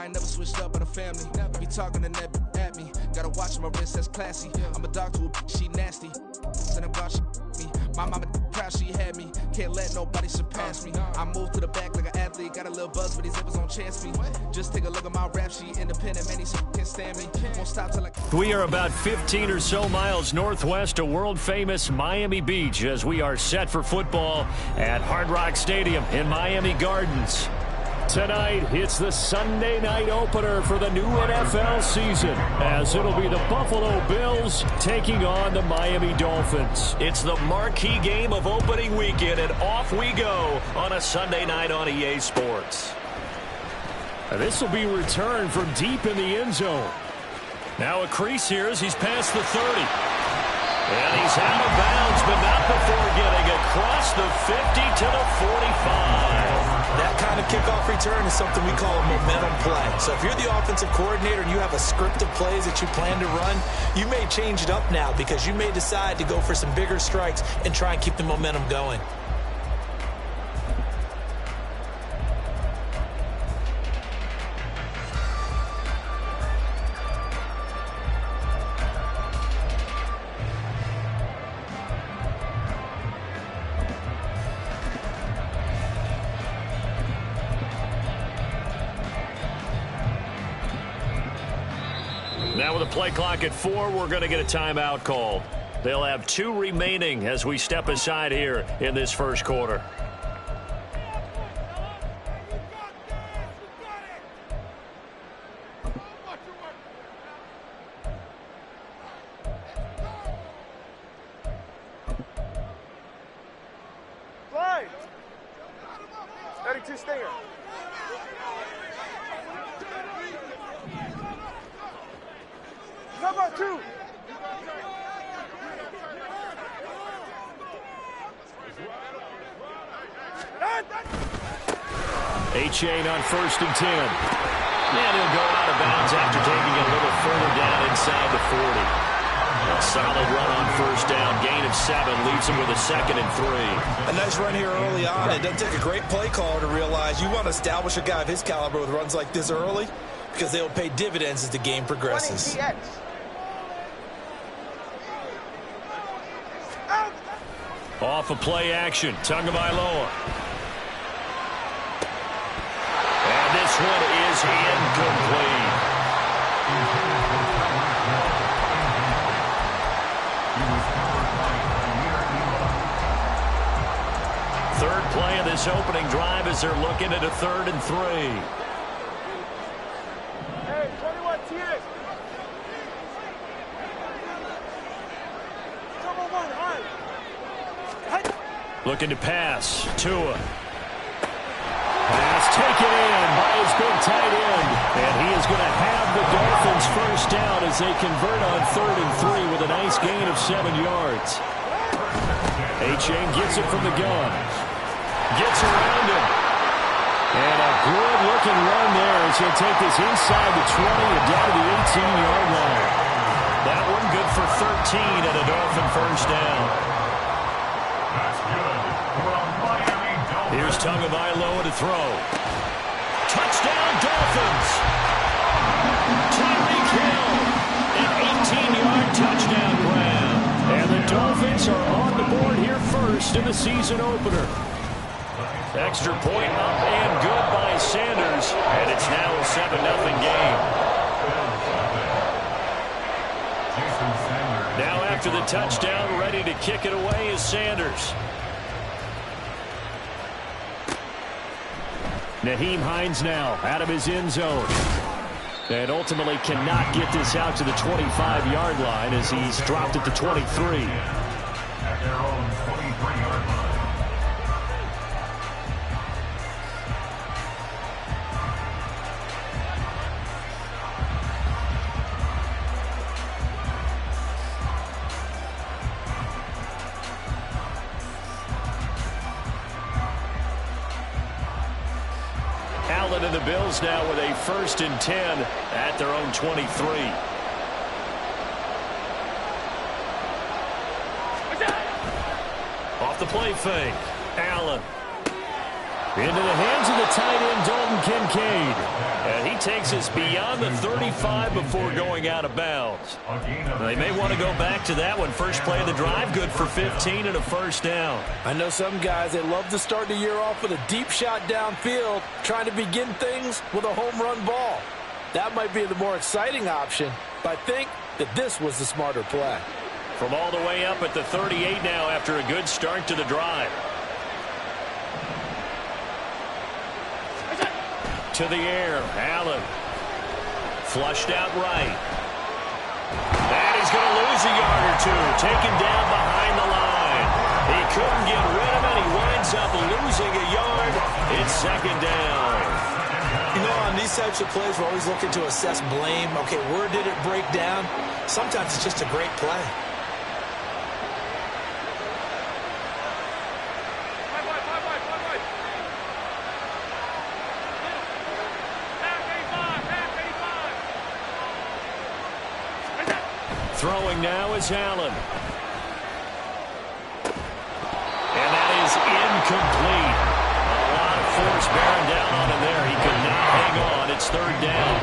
I ain't never switched up on the family. Be talking to that at me. Gotta watch my wrist, that's classy. I'm a dog to a she nasty. And I'm glad she me. My mama proud she had me. Can't let nobody surpass me. I move to the back like an athlete. Got a little buzz with these zippers on chance me. Just take a look at my rap sheet. Independent, man, these can't stand me. Won't stop till I... We are about 15 or so miles northwest of world-famous Miami Beach as we are set for football at Hard Rock Stadium in Miami Gardens. Tonight, it's the Sunday night opener for the new NFL season, as it'll be the Buffalo Bills taking on the Miami Dolphins. It's the marquee game of opening weekend, and off we go on a Sunday night on EA Sports. This will be returned from deep in the end zone. Now a crease here as he's past the 30. And he's out of bounds, but not before getting across the 50 to the 45. That kind of kickoff return is something we call a momentum play. So if you're the offensive coordinator and you have a script of plays that you plan to run, you may change it up now because you may decide to go for some bigger strikes and try and keep the momentum going. Now with a play clock at 4, we're going to get a timeout call. They'll have 2 remaining as we step aside here in this first quarter. Slide. 32 stinger. Number 2. A-Chain on 1st and 10. And he'll go out of bounds after taking it a little further down inside the 40. A solid run on 1st down. Gain of 7 leaves him with a 2nd and 3. A nice run here early on. It doesn't take a great play caller to realize you want to establish a guy of his caliber with runs like this early because they'll pay dividends as the game progresses. Off of play action, Tagovailoa. And this one is incomplete. Third play of this opening drive as they're looking at a 3rd and 3. Hey, 21 TS. Double 1, high. Looking to pass. Tua. Pass taken in by his big tight end. And he is going to have the Dolphins first down as they convert on 3rd and 3 with a nice gain of 7 yards. A-Chain gets it from the gun. Gets around him. And a good-looking run there as he'll take this inside the 20 and down to the 18-yard line. That one good for 13 and a Dolphin first down. Here's Tagovailoa to throw. Touchdown, Dolphins! Tyreek Hill, an 18-yard touchdown grab. And the Dolphins are on the board here first in the season opener. Extra point up and good by Sanders. And it's now a 7-0 game. Now after the touchdown, ready to kick it away is Sanders. Nyheim Hines now out of his end zone. And ultimately cannot get this out to the 25-yard line as he's dropped at the 23. At their own 23-yard line. Allen and the Bills now with a 1st and 10 at their own 23. Off the play fake. Allen. Into the hands of the tight end, Dalton Kincaid. And he takes us beyond the 35 before going out of bounds. They may want to go back to that one. First play of the drive, good for 15 and a first down. I know some guys, they love to start the year off with a deep shot downfield, trying to begin things with a home run ball. That might be the more exciting option, but I think that this was the smarter play. From all the way up at the 38 now after a good start to the drive. To the air, Allen. Flushed out right. And he's going to lose a yard or two. Taken down behind the line. He couldn't get rid of it. He winds up losing a yard. It's second down. You know, on these types of plays, we're always looking to assess blame. Okay, where did it break down? Sometimes it's just a great play. Throwing now is Allen. And that is incomplete. A lot of force bearing down on him there. He could not hang on. It's third down.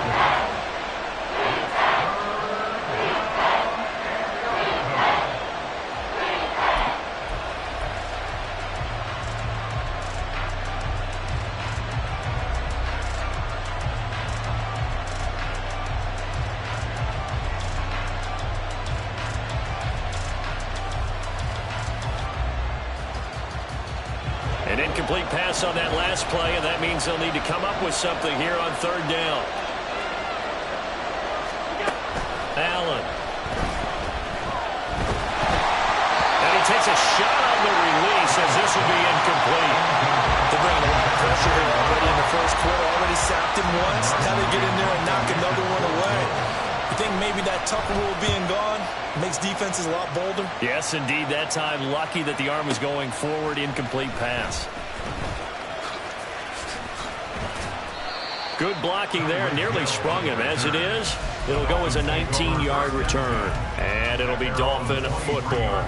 An incomplete pass on that last play, and that means they'll need to come up with something here on third down. Allen. And he takes a shot on the release as this will be incomplete. They're bringing a lot of pressure here already in the first quarter. Already sacked him once. Now they get in there and knock another one away. You think maybe that Tucker rule being gone makes defenses a lot bolder? Yes, indeed. That time, lucky that the arm was going forward. Incomplete pass. Good blocking there. Nearly sprung him. As it is, it'll go as a 19-yard return. And it'll be Dolphin football.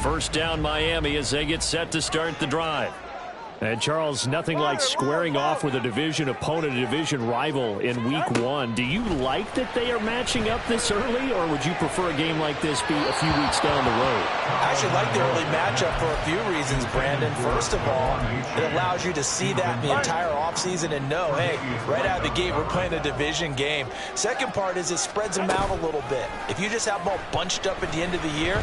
First down, Miami, as they get set to start the drive. And, Charles, nothing like squaring off with a division opponent, a division rival in Week 1. Do you like that they are matching up this early, or would you prefer a game like this be a few weeks down the road? I actually like the early matchup for a few reasons, Brandon. First of all, it allows you to see that the entire offseason and know, hey, right out of the gate, we're playing a division game. Second part is it spreads them out a little bit. If you just have them all bunched up at the end of the year,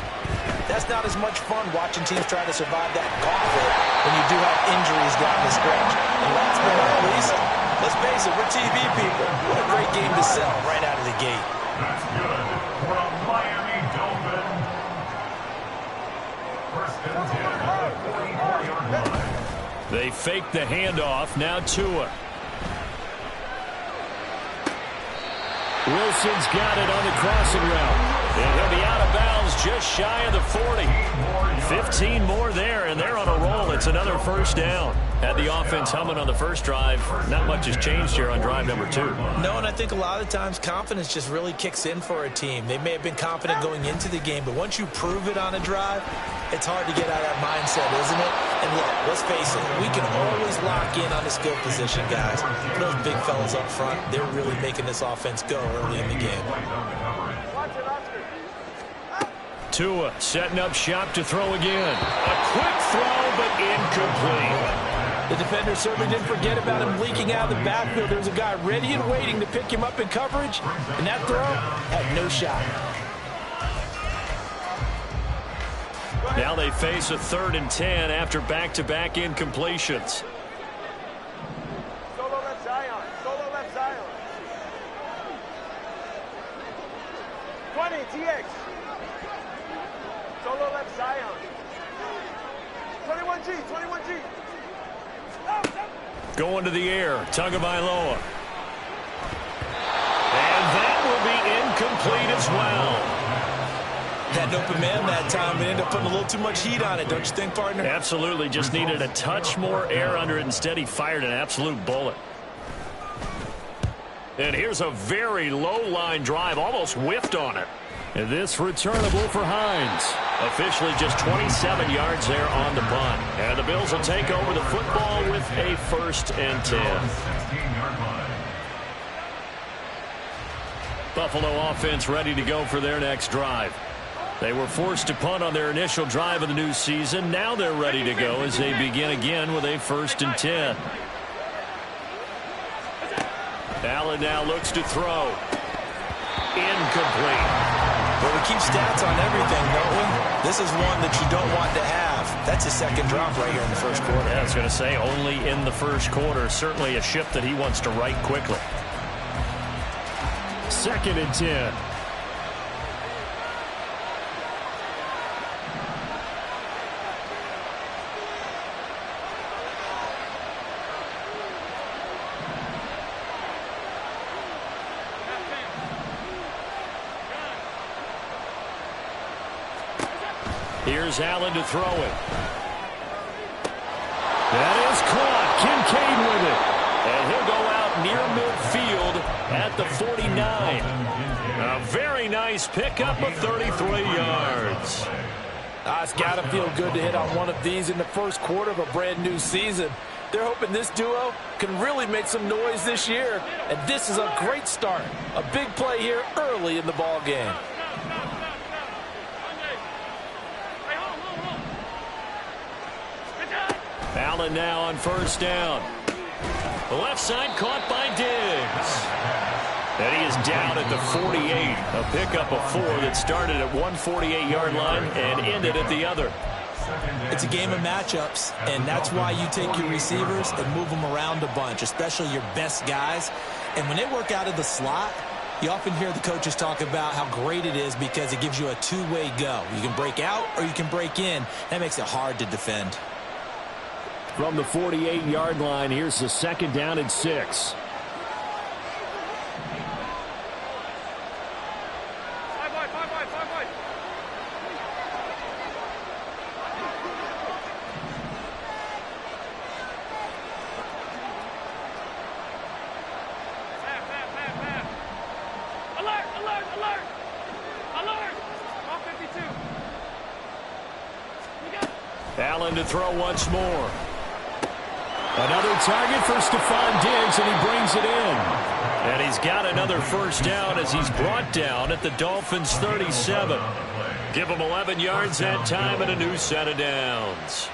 that's not as much fun watching teams try to survive that gauntlet when you do have injuries down the stretch. And last but not least, let's face it, we're TV people. What a great game to sell right out of the gate. That's good for a Miami Dolphin. First and 10 at the 44-yard line. They fake the handoff. Now Tua. Wilson's got it on the crossing route. And he'll be out of bounds just shy of the 40. 15 more there, and they're on a roll. It's another first down. Had the offense humming on the first drive. Not much has changed here on drive number 2. No, and I think a lot of times confidence just really kicks in for a team. They may have been confident going into the game, but once you prove it on a drive, it's hard to get out of that mindset, isn't it? And look, let's face it, we can always lock in on the skill position, guys. Those big fellas up front, they're really making this offense go early in the game. Tua setting up shop to throw again. A quick throw, but incomplete. The defender certainly didn't forget about him leaking out of the backfield. There was a guy ready and waiting to pick him up in coverage, and that throw had no shot. Now they face a 3rd and 10 after back-to-back incompletions. Solo left Zion. Solo left Zion. 20, TX. Solo left Zion. 21G, 21G. Going to the air, Tagovailoa. And that will be incomplete as well. Had an open man that time, but ended up putting a little too much heat on it, don't you think, partner? Absolutely, just needed a touch more air under it. Instead, he fired an absolute bullet. And here's a very low-line drive, almost whiffed on it. And this returnable for Hines. Officially just 27 yards there on the punt. And the Bills will take over the football with a 1st and 10. Buffalo offense ready to go for their next drive. They were forced to punt on their initial drive of the new season. Now they're ready to go as they begin again with a 1st and 10. Allen now looks to throw. Incomplete. Well, we keep stats on everything, don't we? This is one that you don't want to have. That's a second drop right here in the first quarter. Yeah, I was going to say only in the first quarter. Certainly a ship that he wants to right quickly. 2nd and 10. Here's Allen to throw it. That is caught. Kincaid with it. And he'll go out near midfield at the 49. A very nice pickup of 33 yards. It's got to feel good to hit on one of these in the first quarter of a brand new season. They're hoping this duo can really make some noise this year. And this is a great start. A big play here early in the ball game. Allen now on 1st down. The left side caught by Diggs. And he is down at the 48. A pickup of 4 that started at 148-yard line and ended at the other. It's a game of matchups, and that's why you take your receivers and move them around a bunch, especially your best guys. And when they work out of the slot, you often hear the coaches talk about how great it is because it gives you a two-way go. You can break out or you can break in. That makes it hard to defend. From the 48-yard line, here's the 2nd down and 6. Allen to throw once more. Another target for Stephon Diggs, and he brings it in. And he's got another 1st down as he's brought down at the Dolphins' 37. Give him 11 yards that time and a new set of downs.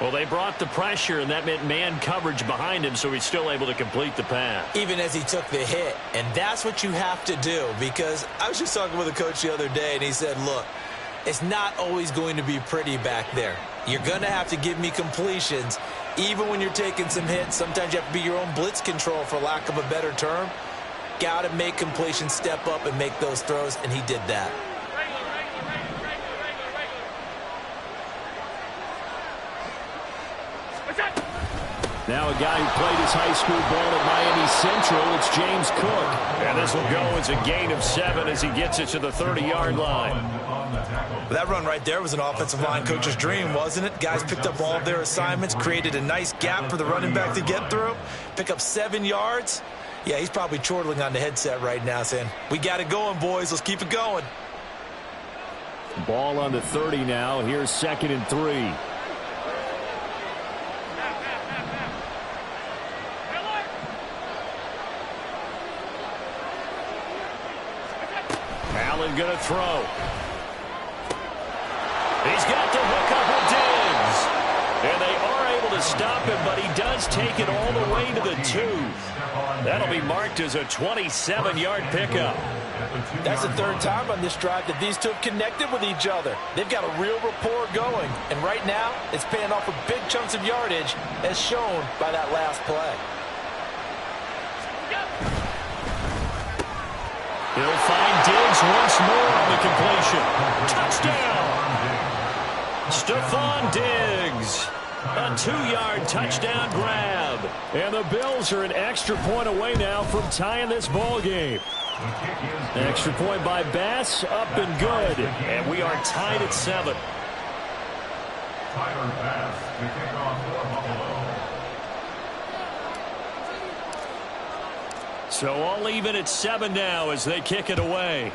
Well, they brought the pressure, and that meant man coverage behind him, so he's still able to complete the pass. Even as he took the hit, and that's what you have to do, because I was just talking with a coach the other day, and he said, look, it's not always going to be pretty back there. You're going to have to give me completions. Even when you're taking some hits, sometimes you have to be your own blitz control, for lack of a better term. Got to make completions, step up, and make those throws, and he did that. Now a guy who played his high school ball at Miami Central, it's James Cook. And this will go as a gain of 7 as he gets it to the 30-yard line. That run right there was an offensive line coach's dream, wasn't it? Guys picked up all of their assignments, created a nice gap for the running back to get through, pick up 7 yards. Yeah, he's probably chortling on the headset right now saying, we got it going, boys. Let's keep it going. Ball on the 30 now. Here's 2nd and 3. Allen going to throw. He's got the hook up with Diggs. And they are able to stop him, but he does take it all the way to the 2. That'll be marked as a 27-yard pickup. That's the 3rd time on this drive that these two have connected with each other. They've got a real rapport going. And right now, it's paying off with big chunks of yardage, as shown by that last play. He'll find Diggs once more on the completion. Touchdown! Stephon Diggs. A 2-yard touchdown grab. And the Bills are an extra point away now from tying this ball game. Extra point by Bass, up and good. And we are tied at 7. Tyler Bass to kick off for Buffalo. So all even at 7 now as they kick it away.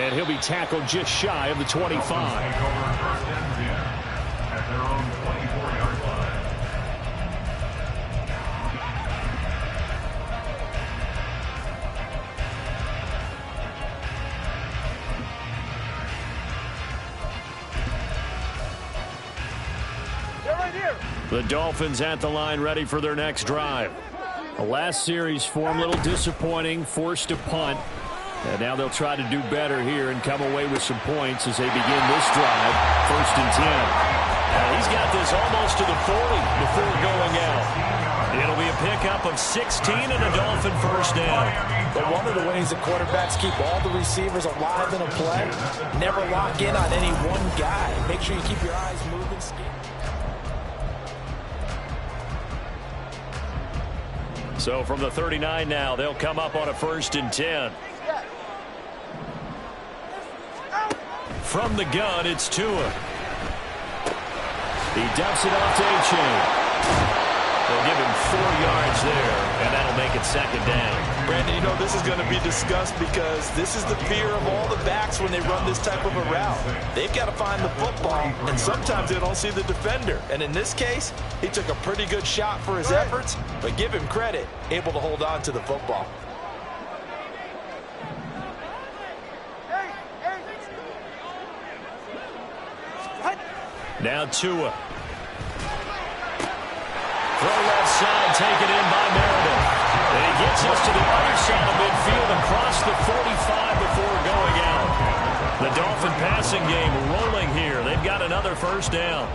And he'll be tackled just shy of the 25. Take over first and 10 at their own 24-yard line. They're right here. The Dolphins at the line, ready for their next drive. The last series for them, a little disappointing, forced to punt. And now they'll try to do better here and come away with some points as they begin this drive, first and 10. He's got this almost to the 40 before going out. It'll be a pickup of 16 and a Dolphin first down. But one of the ways that quarterbacks keep all the receivers alive in a play, never lock in on any one guy. Make sure you keep your eyes moving. So from the 39 now, they'll come up on a first and 10. From the gun, it's Tua. He dumps it off to A-Chain. They'll give him 4 yards there, and that'll make it second down. Brandon, you know this is going to be discussed because this is the fear of all the backs when they run this type of a route. They've got to find the football, and sometimes they don't see the defender. And in this case, he took a pretty good shot for his efforts, but give him credit, able to hold on to the football. Now Tua. Throw left side, taken in by Meredith. And he gets us to the other side of midfield and across the 45 before going out. The Dolphin passing game rolling here. They've got another first down.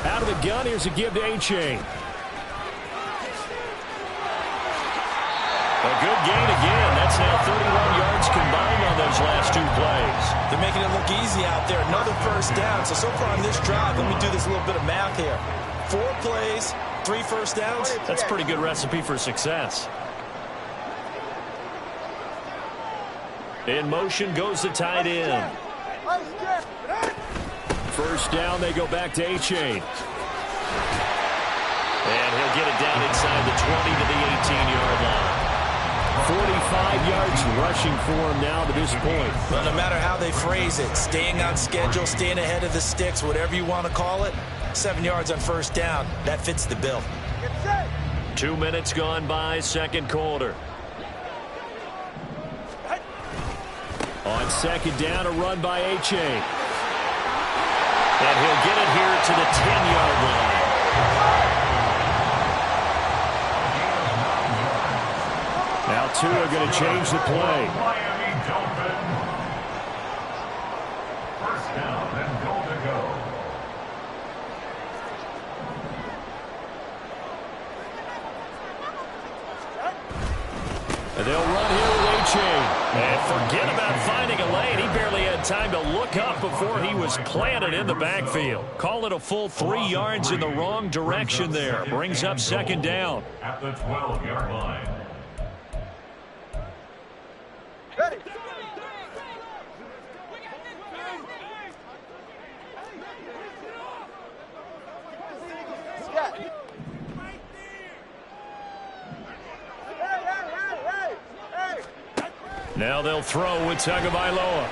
Out of the gun, here's a give to A-Chain. A good gain again. That's now 31 yards combined on those last 2 plays. They're making it look easy out there. Another first down. So far on this drive, let me do this little bit of math here. 4 plays, 3 first downs. That's a pretty good recipe for success. In motion goes the tight end. First down, they go back to A-Chain. And he'll get it down inside the 20 to the 18-yard line. 45 yards rushing for him now to this point. Well, no matter how they phrase it, staying on schedule, staying ahead of the sticks, whatever you want to call it, 7 yards on first down, that fits the bill. 2 minutes gone by, second quarter. On second down, a run by A-Chain. And he'll get it here to the 10-yard line. Now Tua going to change the play. Miami Dolphins. First down and goal to go. And they'll run here with A-Chain. And forget about finding a lane. He barely had time to look up before he was planted in the backfield. Call it a full 3 yards in the wrong direction there. Brings up second down. At the 12-yard line. Ready. Now they'll throw with Tagovailoa.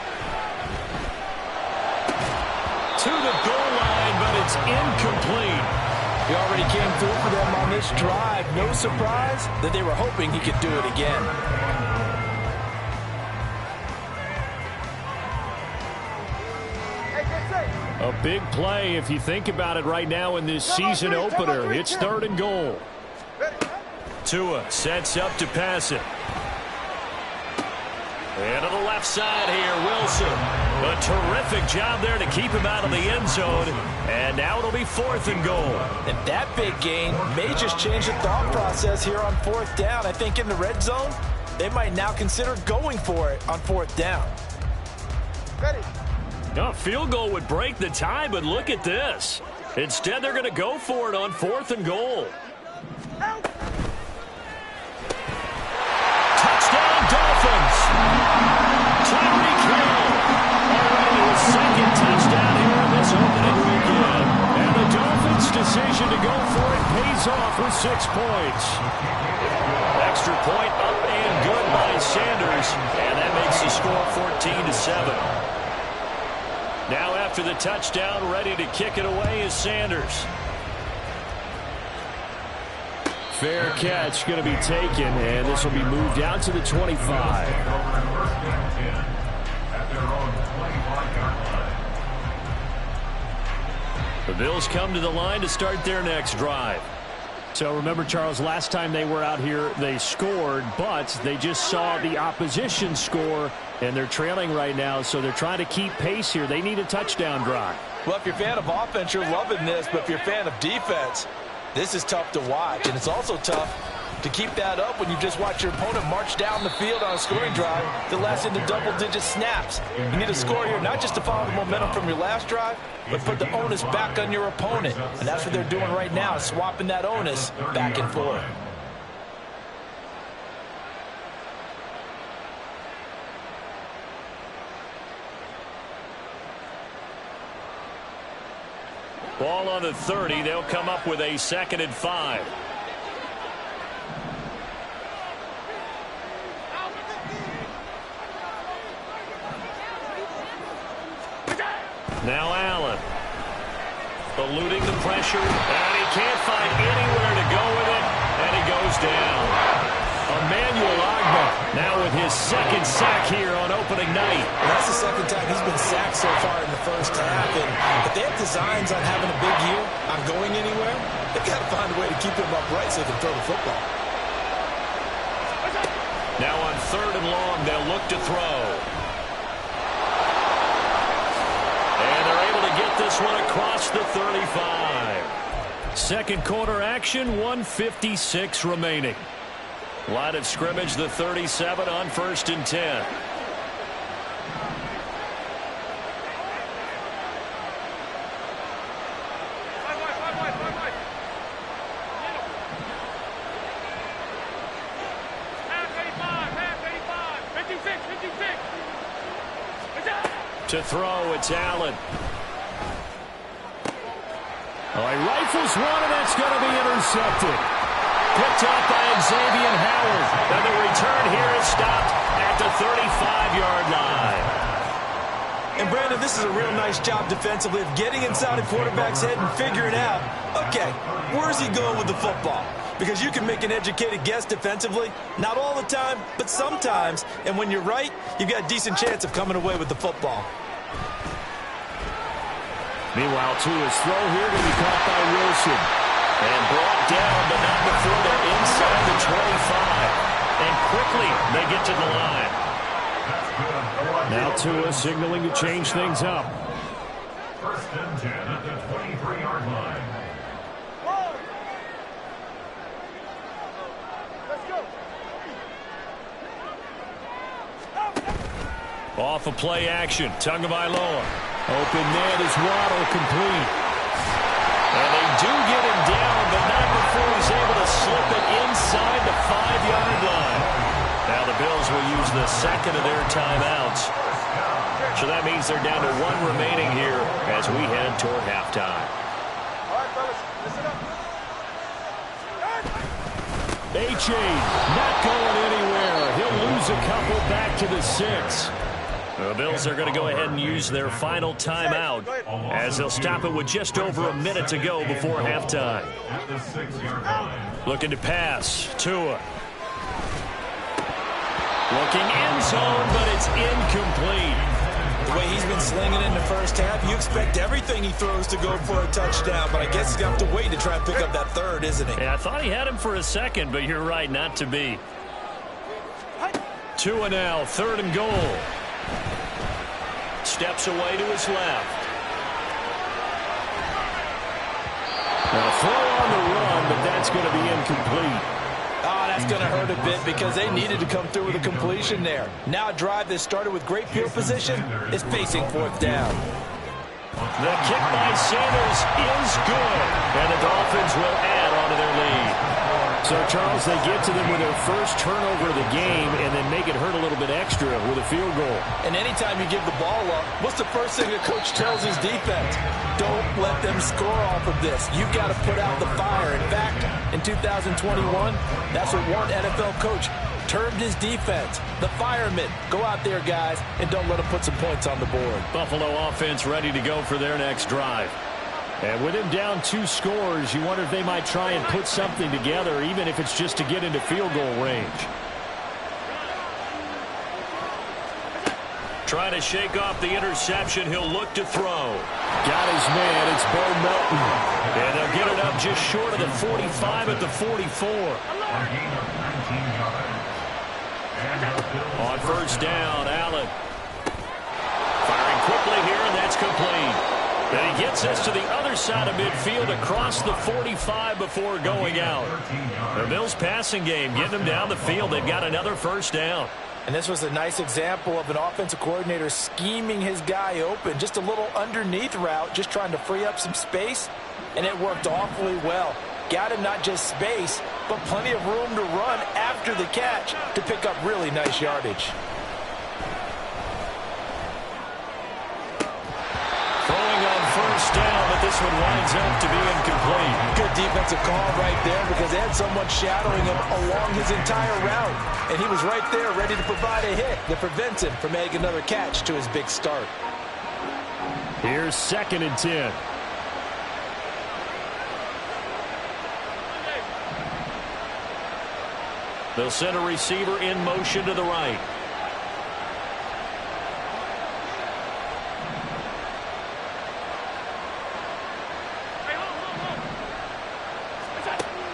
To the goal line, but it's incomplete. He already came through for them on this drive. No surprise that they were hoping he could do it again. A big play if you think about it right now in this season opener. It's third and goal. Tua sets up to pass it. And to the left side here, Wilson. A terrific job there to keep him out of the end zone. And now it'll be fourth and goal. And that big gain may just change the thought process here on fourth down. I think in the red zone, they might now consider going for it on fourth down. Ready. A field goal would break the tie, but look at this. Instead, they're going to go for it on fourth and goal. Touchdown, Dolphins. Tyreek Hill already his second touchdown here in this opening weekend. And the Dolphins' decision to go for it pays off with 6 points. Extra point up and 37. Now after the touchdown, ready to kick it away is Sanders. Fair catch going to be taken, and this will be moved out to the 25. The Bills come to the line to start their next drive. So remember, Charles, last time they were out here, they scored, but they just saw the opposition score, and they're trailing right now, so they're trying to keep pace here. They need a touchdown drive. Well, if you're a fan of offense, you're loving this, but if you're a fan of defense, this is tough to watch, and it's also tough to keep that up when you just watch your opponent march down the field on a scoring drive that lasts into double-digit snaps. You need a score here, not just to follow the momentum from your last drive, but put the onus back on your opponent. And that's what they're doing right now, swapping that onus back and forth. Ball on the 30. They'll come up with a 2nd and 5. Now Allen. Eluding the pressure, and he can't find anywhere to go with it, and he goes down. Emmanuel Ogbah now with his 2nd sack here on opening night. And that's the 2nd time he's been sacked so far in the first half. And if they have designs on having a big year, on going anywhere, they've got to find a way to keep him upright so they can throw the football. Now on 3rd and long, they'll look to throw. And they're able to get this one across the 35. 2nd quarter action, 1:56 remaining. Line of scrimmage, the 37 on 1st and 10. To throw, it's Allen. Oh, he rifles one, and that's going to be intercepted. Picked up by Xavier Howard. And the return here is stopped at the 35-yard line. And, Brandon, this is a real nice job defensively of getting inside a quarterback's head and figuring out, okay, where's he going with the football? Because you can make an educated guess defensively. Not all the time, but sometimes. And when you're right, you've got a decent chance of coming away with the football. Meanwhile, Tua's throw here to be caught by Wilson. And brought down, but not before they're inside the 25. And quickly, they get to the line. Now Tua signaling to change things up. 1st and 10 at the 23-yard line. Off of play action, Tagovailoa. Open man is Waddle, complete. And they do get him down, but not before he's able to slip it inside the 5-yard line. Now the Bills will use the 2nd of their timeouts. So that means they're down to 1 remaining here as we head toward halftime. All right, fellas, listen up. A-Chain not going anywhere. He'll lose a couple back to the 6. The Bills are going to go ahead and use their final timeout as they'll stop it with just over a minute to go before halftime. At the 6-yard line. Looking to pass. Tua. Looking end zone, but it's incomplete. The way he's been slinging in the first half, you expect everything he throws to go for a touchdown. But I guess he's going to have to wait to try and pick up that 3rd, isn't he? Yeah, I thought he had him for a second, but you're right, not to be. Tua now, 3rd and goal. Steps away to his left. Now throw on the run, but that's going to be incomplete. Oh, that's going to hurt a bit because they needed to come through with a completion there. Now a drive that started with great field position is facing 4th down. The kick by Sanders is good, and the Dolphins will add on to their lead. So, Charles, they get to them with their first turnover of the game and then make it hurt a little bit extra with a field goal. And anytime you give the ball up, what's the first thing a coach tells his defense? Don't let them score off of this. You've got to put out the fire. In fact, in 2021, that's what one NFL coach Turned his defense. The firemen. Go out there, guys, and don't let them put some points on the board. Buffalo offense ready to go for their next drive. And with him down 2 scores, you wonder if they might try and put something together, even if it's just to get into field goal range. Trying to shake off the interception. He'll look to throw. Got his man. It's Bo Melton. And they'll get it up just short of the 45 at the 44. On first down, Allen. Firing quickly here, and that's complete. And he gets us to the other side of midfield across the 45 before going out. The Bills' passing game getting them down the field. They've got another first down. And this was a nice example of an offensive coordinator scheming his guy open. Just a little underneath route, just trying to free up some space, and it worked awfully well. Got him not just space, but plenty of room to run after the catch to pick up really nice yardage. Throwing on first down, but this one winds up to be incomplete. Good defensive call right there because they had someone shadowing him along his entire route. And he was right there ready to provide a hit that prevents him from making another catch to his big start. Here's 2nd and 10. They'll send a receiver in motion to the right.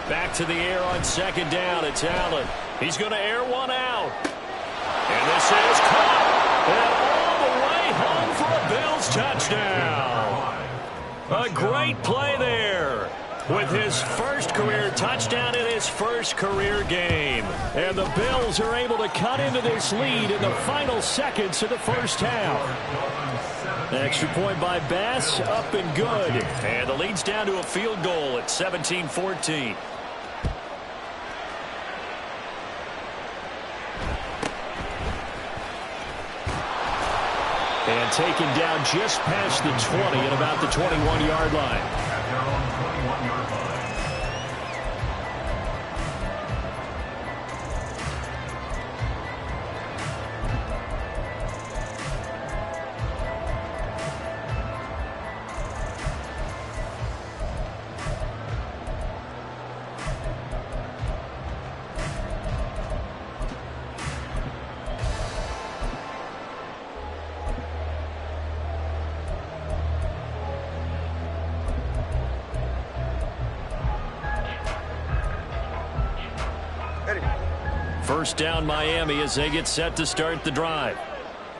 Back to the air on 2nd down. It's Allen. He's going to air one out. And this is caught. And all the way home for a Bills touchdown. A great play there. With his first career touchdown in his first career game. And the Bills are able to cut into this lead in the final seconds of the first half. Extra point by Bass, up and good. And the lead's down to a field goal at 17-14. And taken down just past the 20 at about the 21-yard line. At their own 21-yard line. First down Miami as they get set to start the drive.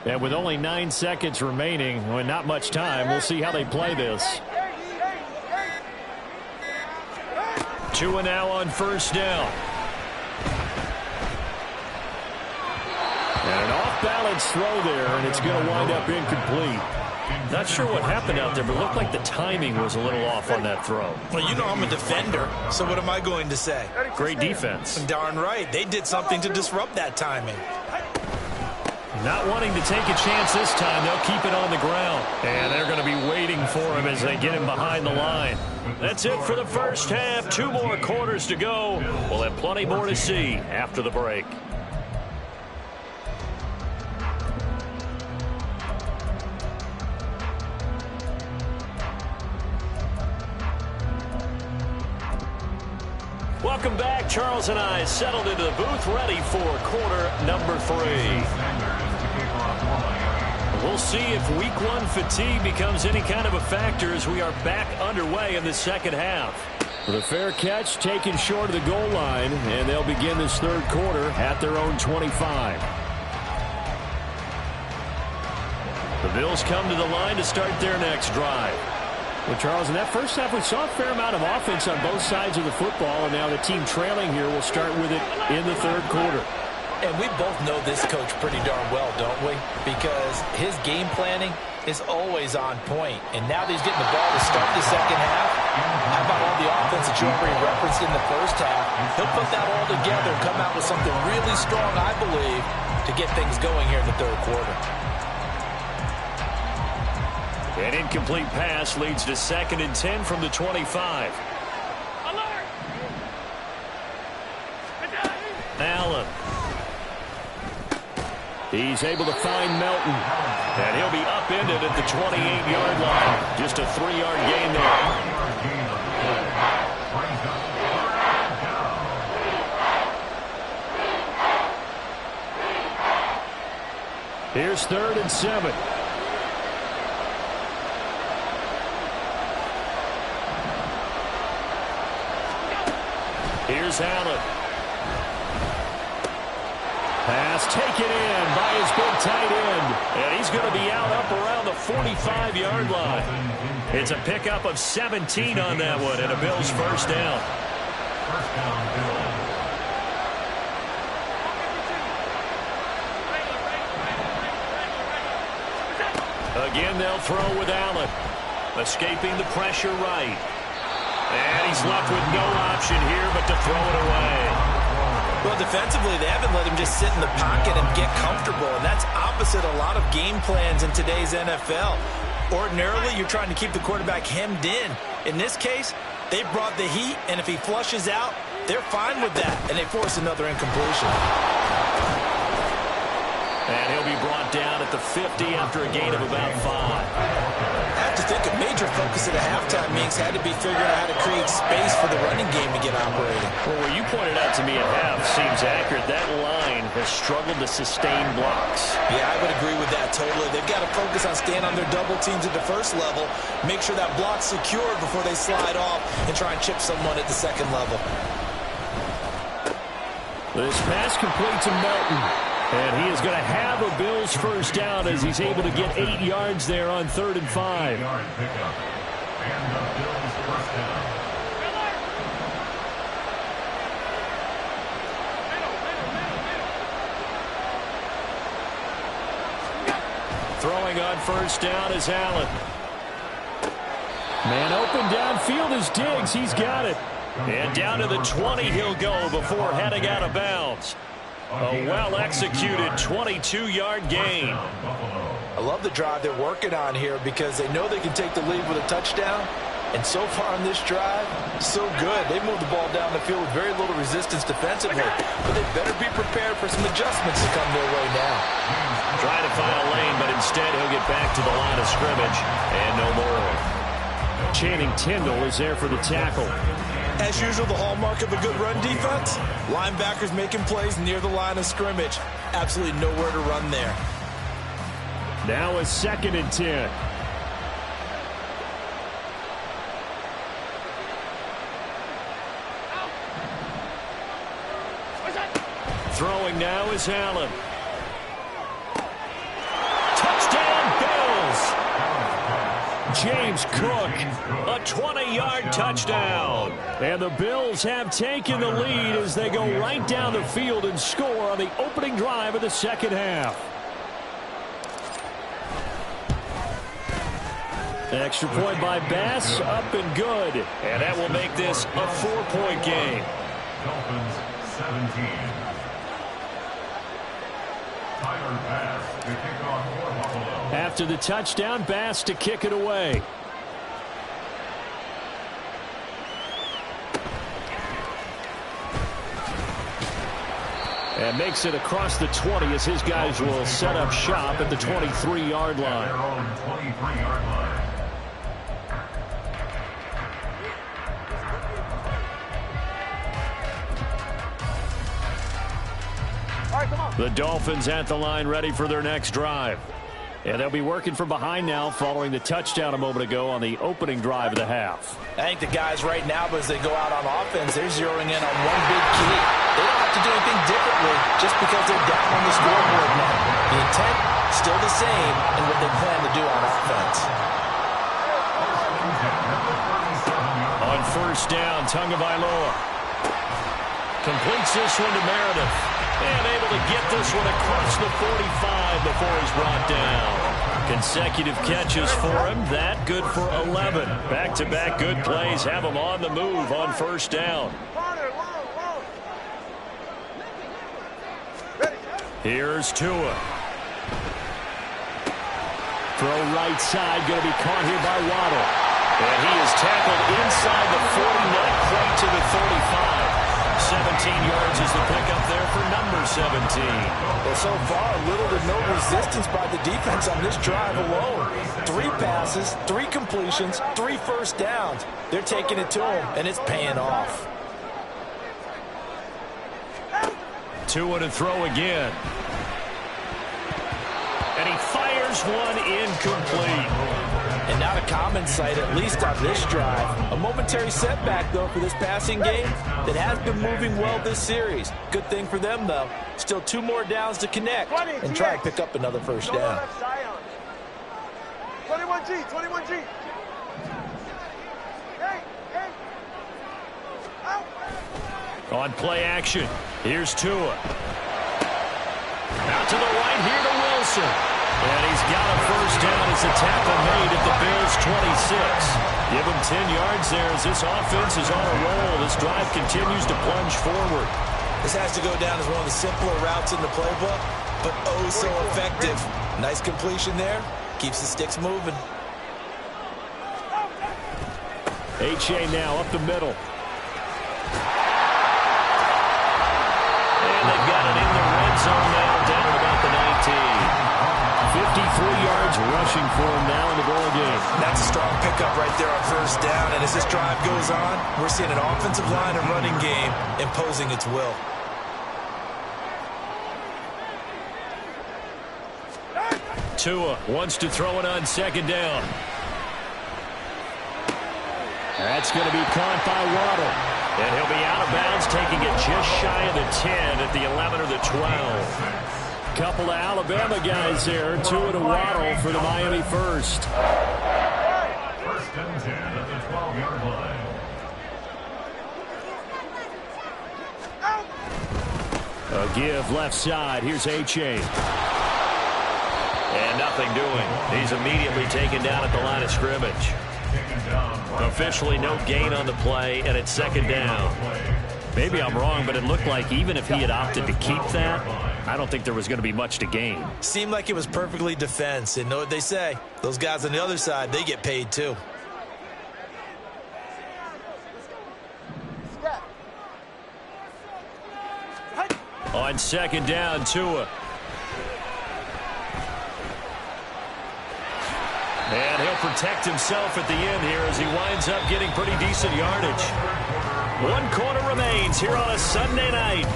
And with only 9 seconds remaining, well, not much time, we'll see how they play this. 2 and now on first down. And an off-balance throw there, and it's going to wind up incomplete. Not sure what happened out there, but it looked like the timing was a little off on that throw. Well, you know I'm a defender, so what am I going to say? Great defense. Darn right. They did something to disrupt that timing. Not wanting to take a chance this time, they'll keep it on the ground. And they're going to be waiting for him as they get him behind the line. That's it for the first half. 2 more quarters to go. We'll have plenty more to see after the break. Welcome back. Charles and I settled into the booth, ready for quarter number 3. We'll see if week 1 fatigue becomes any kind of a factor as we are back underway in the second half. The fair catch taken short of the goal line, and they'll begin this third quarter at their own 25. The Bills come to the line to start their next drive. Well, Charles, in that first half, we saw a fair amount of offense on both sides of the football, and now the team trailing here will start with it in the third quarter. And we both know this coach pretty darn well, don't we? Because his game planning is always on point. And now that he's getting the ball to start the second half, how about all the offense that you already referenced in the first half? He'll put that all together and come out with something really strong, I believe, to get things going here in the third quarter. An incomplete pass leads to 2nd and 10 from the 25. Allen. He's able to find Melton. And he'll be upended at the 28-yard line. Just a 3-yard gain there. Here's 3rd and 7. Here's Allen. Pass taken in by his big tight end. And he's going to be out up around the 45-yard line. It's a pickup of 17 on that one, and a Bills first down. First down, Bills. Again, they'll throw with Allen. Escaping the pressure right. And he's left with no option here but to throw it away. Well, defensively, they haven't let him just sit in the pocket and get comfortable, and that's opposite a lot of game plans in today's NFL. Ordinarily, you're trying to keep the quarterback hemmed in. In this case, they brought the heat, and if he flushes out, they're fine with that, and they force another incompletion. And he'll be brought down at the 50 after a gain of about 5. I have to think a major focus at the halftime meetings had to be figuring out how to create space for the running game to get operating. Well, what you pointed out to me at half seems accurate. That line has struggled to sustain blocks. Yeah, I would agree with that totally. They've got to focus on staying on their double teams at the first level, make sure that block's secured before they slide off and try and chip someone at the second level. This pass complete to Melton. And he is going to have a Bills first down as he's able to get 8 yards there on 3rd and 5. 8-yard pickup. And the Bills first down. Throwing on first down is Allen. Man open downfield is Diggs. He's got it. And down to the 20 he'll go before heading out of bounds. A well-executed 22-yard gain. I love the drive they're working on here because they know they can take the lead with a touchdown. And so far on this drive, so good. They moved the ball down the field with very little resistance defensively. But they better be prepared for some adjustments to come their way now. Trying to find a lane, but instead he'll get back to the line of scrimmage. And no more. Channing Tindall is there for the tackle. As usual, the hallmark of a good run defense, linebackers making plays near the line of scrimmage. Absolutely nowhere to run there. Now a 2nd and 10. Throwing now is Allen. Touchdown, Bills! James Cook, a 20-yard touchdown. And the Bills have taken the lead as they go right down the field and score on the opening drive of the second half. Extra point by Bass, up and good. And that will make this a 4-point game. Dolphins 17. Tyler Bass to kick off for Buffalo. After the touchdown, Bass to kick it away. And makes it across the 20 as his guys will set up shop at the 23-yard line. Their own 23-yard line. The Dolphins at the line ready for their next drive. And they'll be working from behind now following the touchdown a moment ago on the opening drive of the half. I think the guys right now, as they go out on offense, they're zeroing in on one big key. They don't have to do anything differently just because they're down on the scoreboard now. The intent, still the same, and what they plan to do on offense. On first down, Tagovailoa completes this one to Meredith. And able to get this one across the 45 before he's brought down. Consecutive catches for him. That good for 11. Back-to-back good plays have him on the move on first down. Here's Tua. Throw right side, going to be caught here by Waddle. And he is tackled inside the 40, not quite to the 35. 17 yards is the pickup there for number 17. Well, so far, little to no resistance by the defense on this drive alone. 3 passes, 3 completions, 3 first downs. They're taking it to him, and it's paying off. Tua to throw again. And he fires one incomplete. And not a common sight, at least on this drive. A momentary setback, though, for this passing game that has been moving well this series. Good thing for them, though. Still 2 more downs to connect and try and pick up another first down. 21G, 21G. Hey. Out. On play action, here's Tua. Out to the right here to Wilson. And he's got a first down as the tackle made at the Bills' 26. Give him 10 yards there as this offense is on a roll. This drive continues to plunge forward. This has to go down as one of the simpler routes in the playbook, but oh so effective. Nice completion there. Keeps the sticks moving. H.A. now up the middle. And they've got it in the red zone now, down at about the 19. 53 yards rushing for him now in the ball game. That's a strong pickup right there on first down. And as this drive goes on, we're seeing an offensive line and running game imposing its will. Tua wants to throw it on second down. That's going to be caught by Waddle. And he'll be out of bounds, taking it just shy of the 10 at the 11 or the 12. Couple of Alabama guys there. Tua to Waddle for the Miami first. First and 10 at the 12-yard line. A give left side. Here's H.A. And nothing doing. He's immediately taken down at the line of scrimmage. Officially no gain on the play, and it's second down. Maybe I'm wrong, but it looked like even if he had opted to keep that, I don't think there was going to be much to gain. Seemed like it was perfectly defense. And know what they say? Those guys on the other side, they get paid too. On second down, Tua. And he'll protect himself at the end here as he winds up getting pretty decent yardage. 1 quarter remains here on a Sunday night.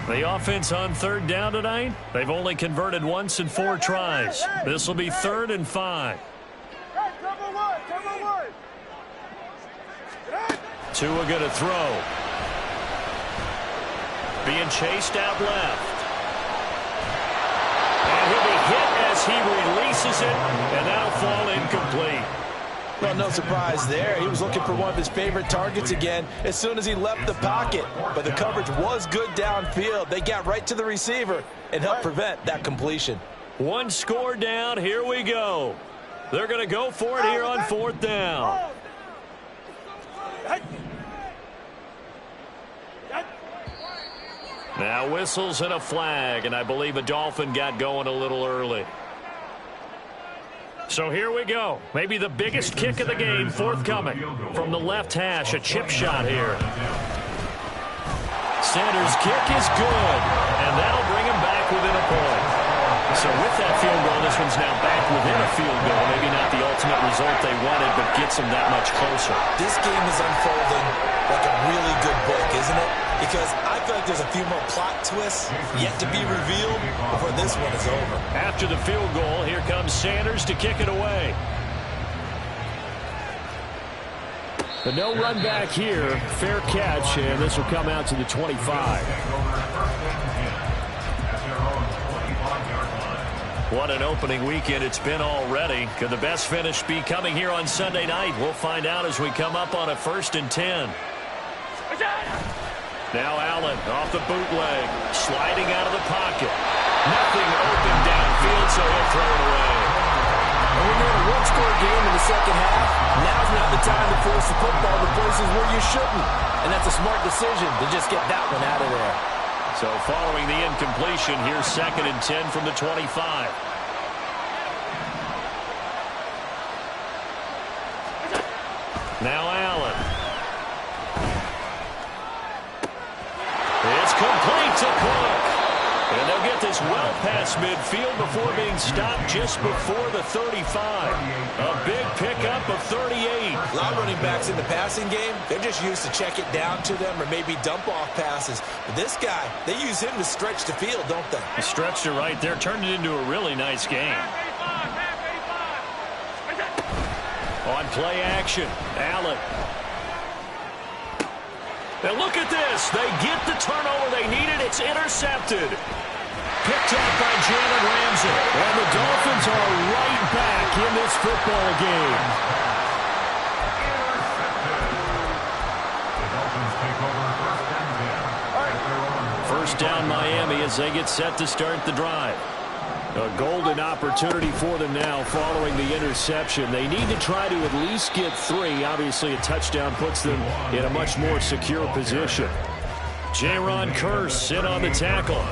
The offense on third down tonight, they've only converted once in 4 tries. This will be 3rd and 5. Tua going to throw. Being chased out left. And he'll be hit as he releases it, and that'll fall incomplete. Well, no surprise there. He was looking for one of his favorite targets again as soon as he left the pocket. But the coverage was good downfield. They got right to the receiver and helped prevent that completion. 1 score down. Here we go. They're going to go for it here on 4th down. Now whistles and a flag, and I believe a Dolphin got going a little early. So here we go. Maybe the biggest kick of the game forthcoming. From the left hash, a chip shot here. Sanders' kick is good, and that'll bring him back within a point. So with that field goal, this one's now back within a field goal. Maybe not the ultimate result they wanted, but gets them that much closer. This game is unfolding like a really good book, isn't it? Because I feel like there's a few more plot twists yet to be revealed before this one is over. After the field goal, here comes Sanders to kick it away. But no run back here. Fair catch, and this will come out to the 25. What an opening weekend it's been already. Could the best finish be coming here on Sunday night? We'll find out as we come up on a 1st and 10. Now Allen off the bootleg, sliding out of the pocket. Nothing open downfield, so he'll throw it away. And when you're in a one-score game in the second half, now's not the time to force the football to places where you shouldn't. And that's a smart decision to just get that one out of there. So following the incompletion, here's 2nd and 10 from the 25. Now Allen. It's complete to Cook. And they'll get this well past midfield before being stopped just before the 35. A big pickup of 38. A lot of running backs in the passing game, they're just used to check it down to them or maybe dump off passes. But this guy, they use him to stretch the field, don't they? He stretched it right there, turned it into a really nice game. On play action, Allen. Now look at this. They get the turnover they needed. It's intercepted. Picked up by Jalen Ramsey. And the Dolphins are right back in this football game. First down Miami as they get set to start the drive. A golden opportunity for them now following the interception. They need to try to at least get 3. Obviously, a touchdown puts them in a much more secure position. Jaron Kearse in on the tackle.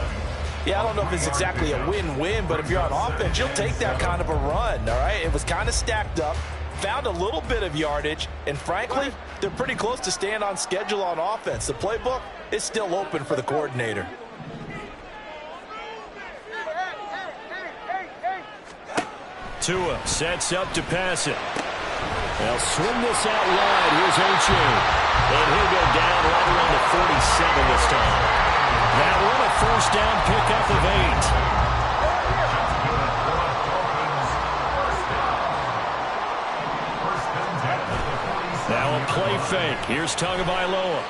Yeah, I don't know if it's exactly a win-win, but if you're on offense, you'll take that kind of a run, all right? It was kind of stacked up, found a little bit of yardage, and frankly, they're pretty close to staying on schedule on offense. The playbook is still open for the coordinator. Tua sets up to pass it. They'll swing this out wide. Here's Oche. And he'll go down right around the 47 this time. That one a first down pickup of 8. Now a play fake. Here's Tagovailoa.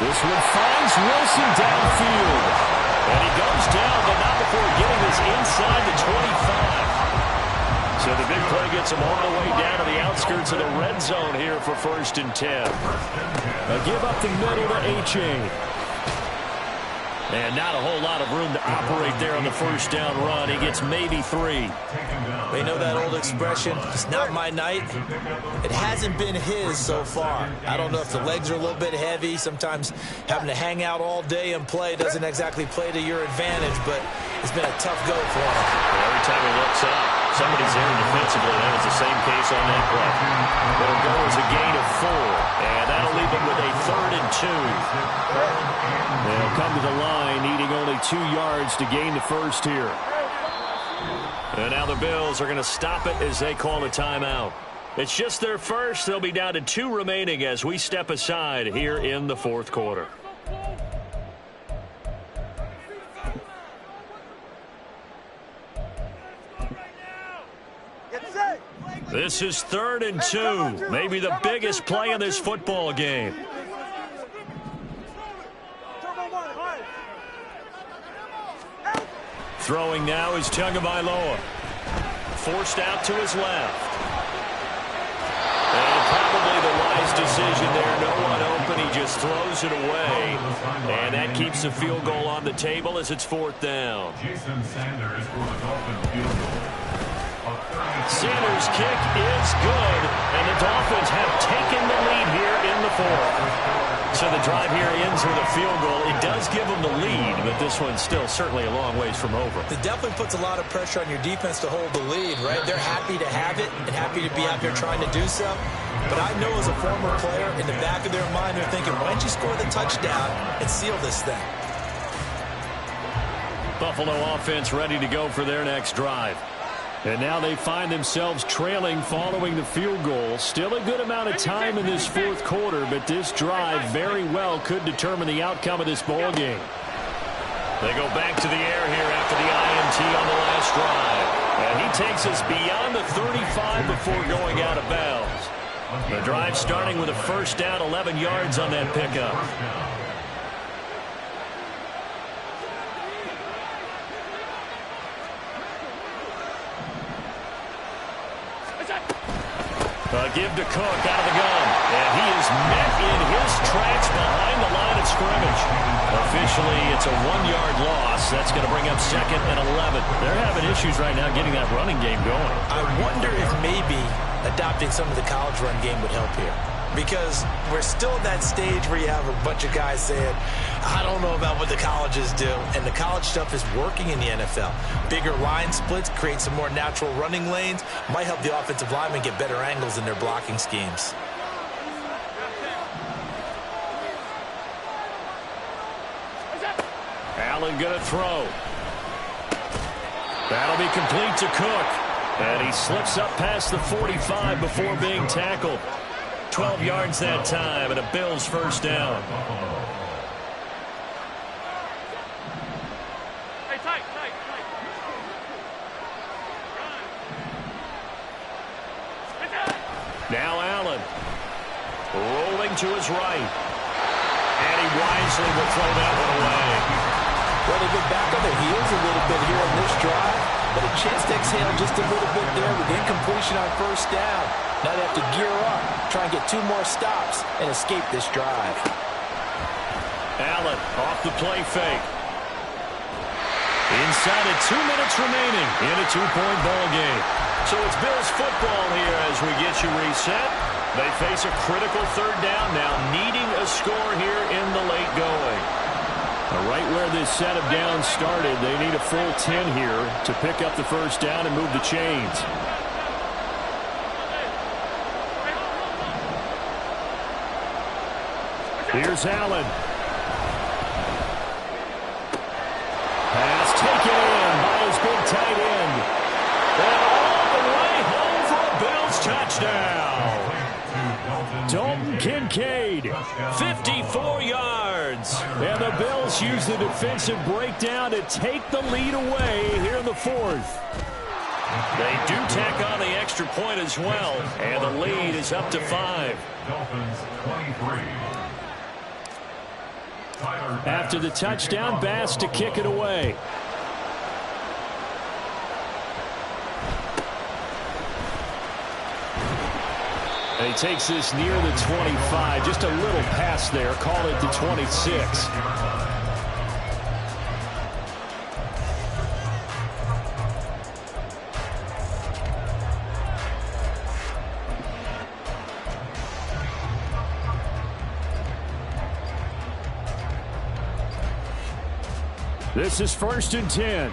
This one finds Wilson downfield. And he goes down, but not before getting this inside the 25. So the big play gets him all the way down to the outskirts of the red zone here for 1st and 10. A give up the middle to H.A. And not a whole lot of room to operate there on the first down run. He gets maybe 3. They know that old expression, it's not my night. It hasn't been his so far. I don't know if the legs are a little bit heavy. Sometimes having to hang out all day and play doesn't exactly play to your advantage, but it's been a tough go for him. Every time he looks up, somebody's there defensively. That was the same case on that play. It'll go as a gain of 4, and that'll leave him with a 3rd and 2. They'll come to the line, needing only 2 yards to gain the first here. And now the Bills are going to stop it as they call a timeout. It's just their first. They'll be down to 2 remaining as we step aside here in the 4th quarter. This is 3rd and 2. Maybe the biggest play in this football game. Throwing now is Tagovailoa. Forced out to his left. And probably the wise decision there. No one open. He just throws it away. And that keeps the field goal on the table as it's 4th down. Sanders' kick is good. And the Dolphins have taken the lead here in the 4th. So the drive here ends with a field goal. It does give them the lead, but this one's still certainly a long ways from over. It definitely puts a lot of pressure on your defense to hold the lead, right? They're happy to have it and happy to be out there trying to do so. But I know as a former player, in the back of their mind, they're thinking, why don't you score the touchdown and seal this thing? Buffalo offense ready to go for their next drive. And now they find themselves trailing following the field goal. Still a good amount of time in this 4th quarter, but this drive very well could determine the outcome of this ball game. They go back to the air here after the INT on the last drive. And he takes us beyond the 35 before going out of bounds. The drive starting with a first down, 11 yards on that pickup. Give to Cook out of the gun. And he is met in his tracks behind the line of scrimmage. Officially, it's a 1-yard loss. That's going to bring up 2nd and 11. They're having issues right now getting that running game going. I wonder if maybe adopting some of the college run game would help here. because we're still at that stage where you have a bunch of guys saying, I don't know about what the colleges do, and the college stuff is working in the NFL. Bigger line splits, create some more natural running lanes, might help the offensive linemen get better angles in their blocking schemes. Allen going to throw. That'll be complete to Cook. And he slips up past the 45 before being tackled. 12 yards that time, and a Bills first down. Hey, tight. Now Allen. Rolling to his right. And he wisely will throw that one away. Well, they've been back on their heels a little bit here on this drive, but a chance to exhale just a little bit there with incompletion on first down. Now they have to gear up, try and get 2 more stops, and escape this drive. Allen off the play fake. Inside of 2 minutes remaining in a 2-point ball game. So it's Bills football here as we get you reset. They face a critical third down now, needing a score here in the late going. Right where this set of downs started, they need a full 10 here to pick up the first down and move the chains. Here's Allen. Pass taken in by his big tight end. And all the way home for a Bills touchdown. Dalton Kincaid, 54 yards. And the Bills use the defensive breakdown to take the lead away here in the fourth. They do tack on the extra point as well, and the lead is up to 5. Dolphins 23. After the touchdown, Bass to kick it away. And he takes this near the 25. Just a little pass there. Call it the 26. This is 1st and 10.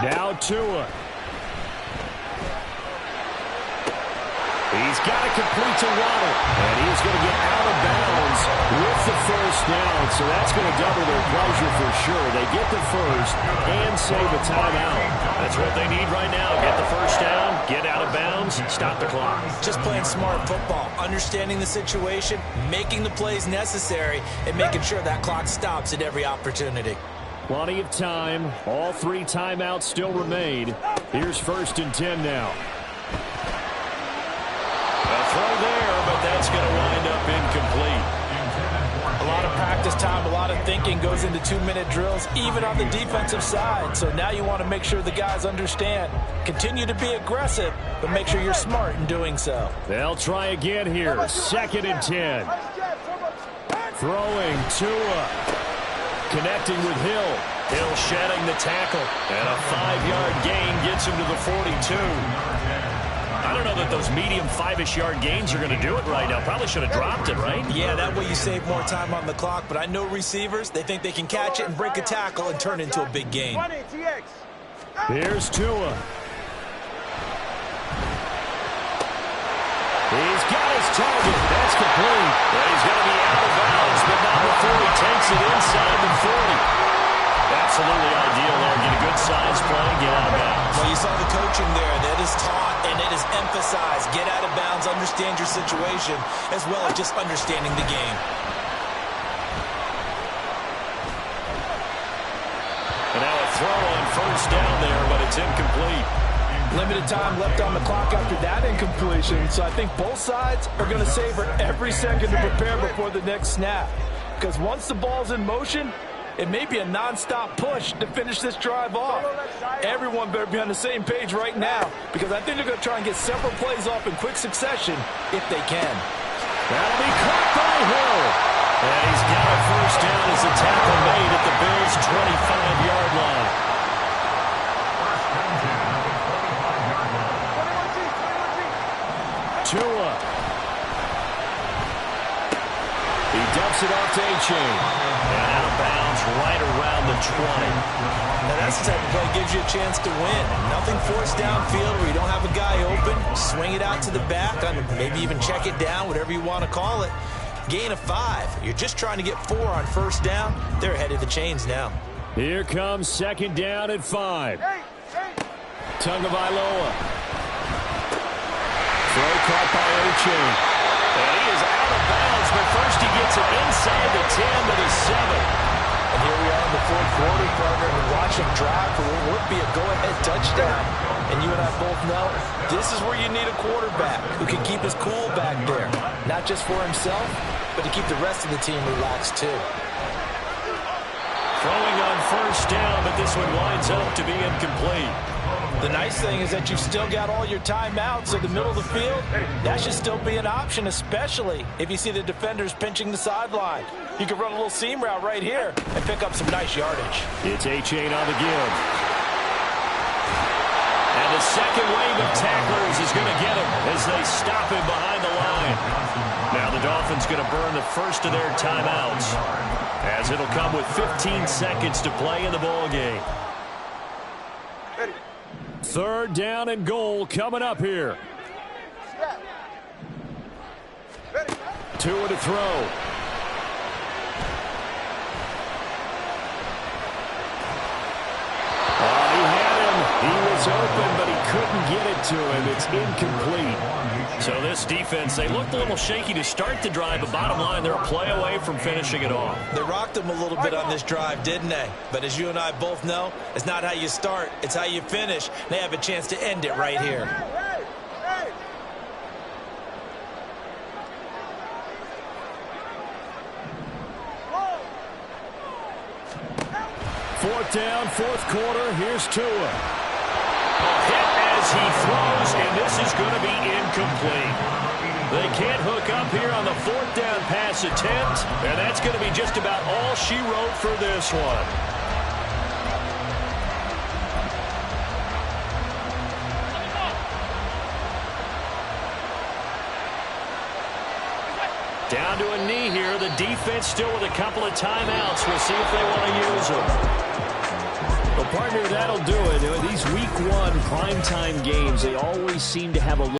Now Tua. He's got to complete to Waddle. And he's going to get out of bounds with the first down. So that's going to double their pleasure for sure. They get the first and save a timeout. That's what they need right now. Get the first down, get out of bounds, stop the clock. Just playing smart football, understanding the situation, making the plays necessary, and making sure that clock stops at every opportunity. Plenty of time. All 3 timeouts still remain. Here's 1st and 10 now. A throw there, but that's going to wind up incomplete. A lot of practice time, a lot of thinking goes into 2-minute drills, even on the defensive side. So now you want to make sure the guys understand. Continue to be aggressive, but make sure you're smart in doing so. They'll try again here. 2nd and 10. Throwing Tua. Connecting with Hill. Hill shedding the tackle. And a 5-yard gain gets him to the 42. I don't know that those medium 5-ish yard gains are going to do it right now. Probably should have dropped it, right? Yeah, that way you save more time on the clock. But I know receivers, they think they can catch it and break a tackle and turn it into a big gain. Here's Tua. He's got his target. That's complete. But he's going to be out of bounds, but not before he takes it inside the 40. Absolutely ideal there. Get a good size play, get out of bounds. Well, you saw the coaching there. That is taught and it is emphasized. Get out of bounds, understand your situation, as well as just understanding the game. And now a throw on first down there, but it's incomplete. Limited time left on the clock after that incompletion, so I think both sides are going to savor every second to prepare before the next snap. Because once the ball's in motion, it may be a non-stop push to finish this drive off. Everyone better be on the same page right now, because I think they're going to try and get several plays off in quick succession if they can. That'll be caught by Hill. He dumps it off to A-Chain. And out of bounds right around the 20. Now that's the type of play that gives you a chance to win. Nothing forced downfield where you don't have a guy open. Swing it out to the back, maybe even check it down, whatever you want to call it. Gain of 5. You're just trying to get 4 on first down. They're ahead of the chains now. Here comes second down at 5. Tagovailoa. Throw caught by A-Chain. And he is out of bounds, but first he gets it inside the 10 to the 7. And here we are in the fourth quarter, partner, and watch him drive for what would be a go-ahead touchdown. And you and I both know this is where you need a quarterback who can keep his cool back there. Not just for himself, but to keep the rest of the team relaxed too. Throwing on first down, but this one winds up to be incomplete. The nice thing is that you've still got all your timeouts, so the middle of the field, that should still be an option, especially if you see the defenders pinching the sideline. You can run a little seam route right here and pick up some nice yardage. It's A-Chain on the give. And the second wave of tacklers is going to get him as they stop him behind the line. Now the Dolphins going to burn the first of their timeouts, as it'll come with 15 seconds to play in the ball game. Third down and goal coming up here. Tua to throw. He had him. He was open, but he couldn't get it to him. It's incomplete. So this defense, they looked a little shaky to start the drive, but bottom line, they're a play away from finishing it off. They rocked him a little bit on this drive, didn't they? But as you and I both know, it's not how you start, it's how you finish. They have a chance to end it right here. Fourth down, fourth quarter. Here's Tua. A hit as he throws, and this is going to be incomplete. They can't hook up here on the fourth down pass attempt, and that's going to be just about all she wrote for this one. Down to a knee here. The defense still with a couple of timeouts. We'll see if they want to use them. Well, partner, that'll do it. These week 1 primetime games, they always seem to have a